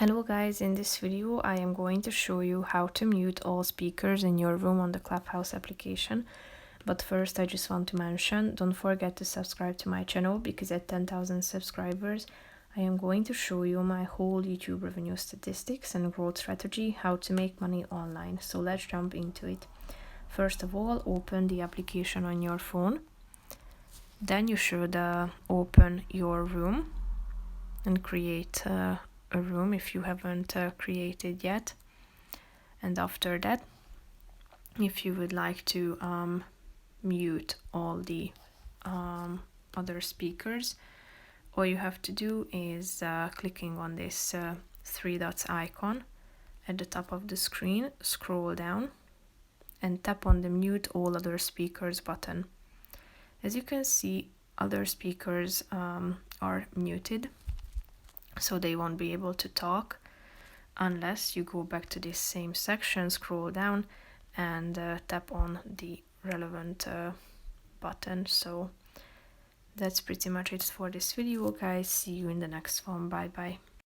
Hello guys, in this video I am going to show you how to mute all speakers in your room on the Clubhouse application. But first I just want to mention, don't forget to subscribe to my channel because at 10,000 subscribers I am going to show you my whole YouTube revenue statistics and growth strategy, how to make money online. So let's jump into it. First of all, open the application on your phone. Then you should open your room and create a room if you haven't created yet. And after that, if you would like to mute all the other speakers, all you have to do is clicking on this three dots icon at the top of the screen, scroll down and tap on the mute all other speakers button. As you can see, other speakers are muted, so they won't be able to talk unless you go back to this same section, scroll down and tap on the relevant button. So that's pretty much it for this video, guys. See you in the next one. Bye bye.